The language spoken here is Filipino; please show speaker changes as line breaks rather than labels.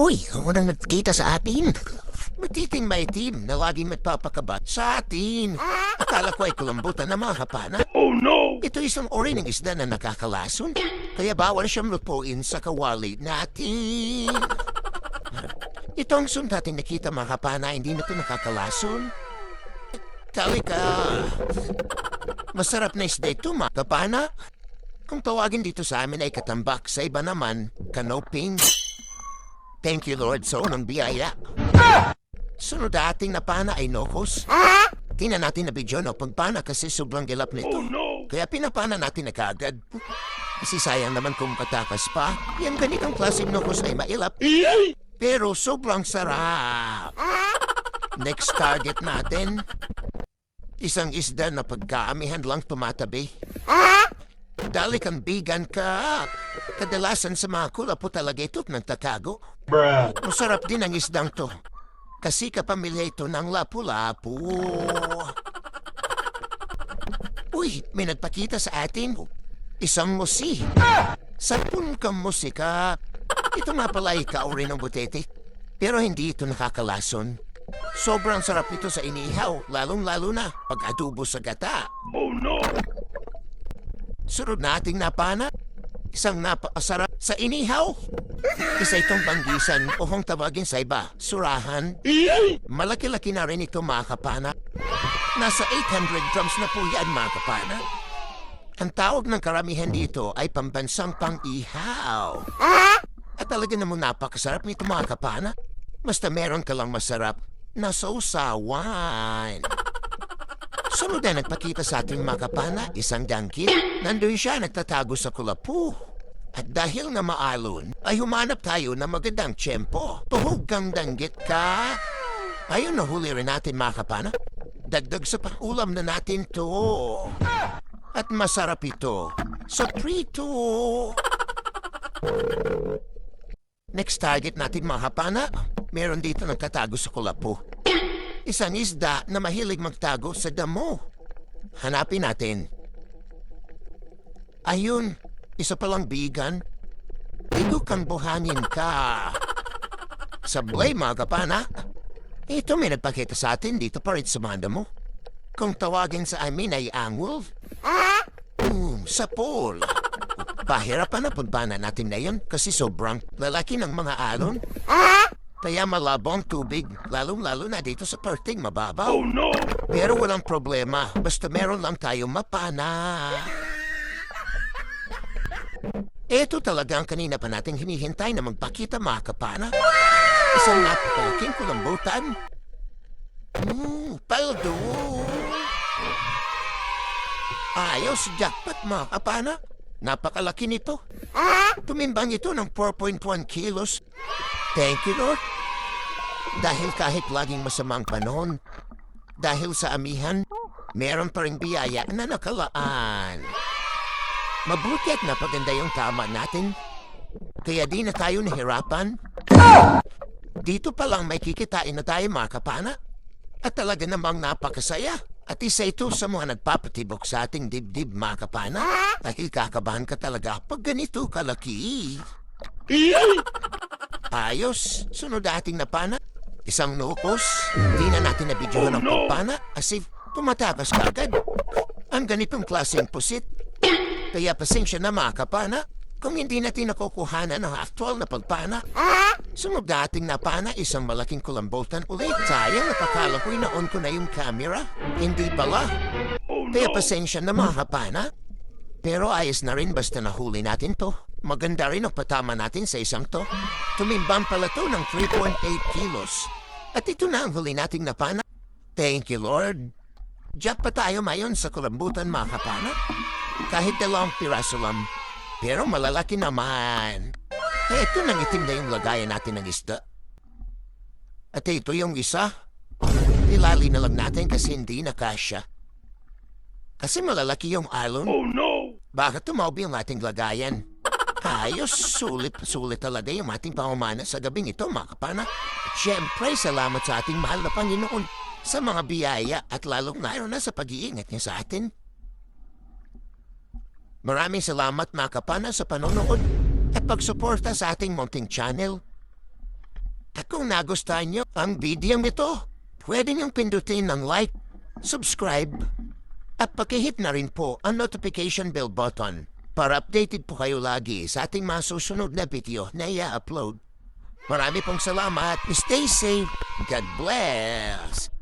Uy, unang nagkita sa atin. Matiting maitim na laging magpapakabat sa atin. Akala ko ay kulambutan na mga kapana.
Oh no!
Ito isang uri ng isda na nakakalason. Kaya bawal siyang lutuin sa kawali natin. Ito ang sundating nakita mga kapana, hindi na ito nakakalason. Talika. Masarap na isda ito mga kapana. Kung tawagin dito sa amin ay katambak, sa iba naman, kanoping. Thank you Lord sa unang biyaya. Sunod ating na pana ay nokos. Tingnan natin na video no pagpana kasi sobrang gilap nito.
Oh no!
Kaya pinapana natin na kaagad. Kasi sayang naman kung patakas pa. Yan ganitong klaseng nokos ay mailap. Pero sobrang sarap. Next target natin. Isang isda na pagkaamihan lang tumatabi. Dali kang bigan ka. Kadalasan sa mga kulapo talaga ito't nagtatago.
Bruh.
Masarap din ang isdang to. Kasi kapamilya ito ng lapu-lapu. Uy, may nagpakita sa atin. Isang musi. Sapun kang musika. Ito nga pala ikaw rin ng butete. Pero hindi ito nakakalason. Sobrang sarap ito sa inihaw, lalong-lalo na pag adobo sa gata.
Oh no!
Sunod nating napana, isang napakasarap sa inihaw. Isa itong banggisan o kung tawagin sa iba, surahan. Malaki-laki na rin ito mga kapana. Nasa 800 grams na po yan mga kapana. Ang tawag ng karamihan dito ay pambansang pang-ihaw. At talaga namang napakasarap nito mga kapana. Basta meron ka lang masarap na sausawan. Sunod na nagpakita sa ating mga kapana, isang dangkil. Nandun siya nagtatago sa kulapu. At dahil nga maalon, ay humanap tayo ng magandang tiyempo. Tuhog kang danggit ka. Ayun, nahuli rin natin mga kapana. Dagdag sa pang-ulam na natin to. At masarap ito. So, prito. Next target natin mga kapana, meron dito nagtatago sa kulapu. Isang isda na mahilig magtago sa damo. Hanapin natin. Ayun, isa palang bigan. Ito kang buhangin ka. Sablay mga kapana. Ito may nagpakita sa atin dito pa rin sa mga damo. Kung tawagin sa amin ay angul. Sapol. Pahirapan na punpana natin na yun kasi sobrang lalaki ng mga alon. Kaya malabo ang tubig, lalong-lalo na dito sa parting mababaw.
Oh no!
Pero walang problema, basta meron lang tayo mapana. Ito talaga ang kanina pa nating hinihintay na magpakita mga kapana. Isang napakalaking kulambutan. Paldo! Ayos, jackpot mga kapana. Napakalaki nito. Tumimbang ito ng 4.1 kilos. Thank you, Lord. Dahil kahit laging masamang panahon, dahil sa amihan, meron pa rin biyaya na nakalaan. Mabuti at napaganda yung tama natin. Kaya di na tayo nahirapan. Dito pa lang may kikitain na tayo mga kapana. At talaga namang napakasaya. At isa ito sa mga nagpapatibok sa ating dibdib mga kapana. Dahil kakabahan ka talaga pag ganito kalaki. Ayos, sunod ating napana. Isang nukos. Di na natin nabidyohan ang pagpana as if tumatakas ka agad. Ang ganitong klaseng pusit. Kaya pasensya na mga kapana kung hindi natin nakukuhanan ng actual na pagpana. Sunod na ating napana, isang malaking kulambutan ulit. Sayang, napakala ko'y na-on ko na yung camera. Hindi pala. Kaya pasensya na mga kapana. Pero ayos na rin basta nahuli natin to. Maganda rin ang patama natin sa isang to. Tumimbang pala to ng 3.8 kilos. At ito na ang huli nating napana. Thank you, Lord. Diyak pa tayo mayon sa kulambutan mga kapana. Kahit dalawang piraso lang. Pero malalaki naman. Ito nang itim na yung lagayan natin ng isda. At ito yung isa. Ilali na lang natin kasi hindi na kasya. Kasi malalaki yung alon.
Oh no!
Bakit tumaob yung ating lagayan? Ayos, sulit talaga yung ating pamamana sa gabing ito, mga kapana. At syempre, salamat sa ating mahal na Panginoon sa mga biyaya at lalong na sa pag-iingat niya sa atin. Maraming salamat mga kapana sa panonood at pagsuporta sa ating munting channel. At kung nagustuhan nyo ang video ito, pwede niyong pindutin ng like, subscribe, at pakihit na rin po ang notification bell button para updated po kayo lagi sa ating mga susunod na video na i-upload. Marami pong salamat. Stay safe. God bless.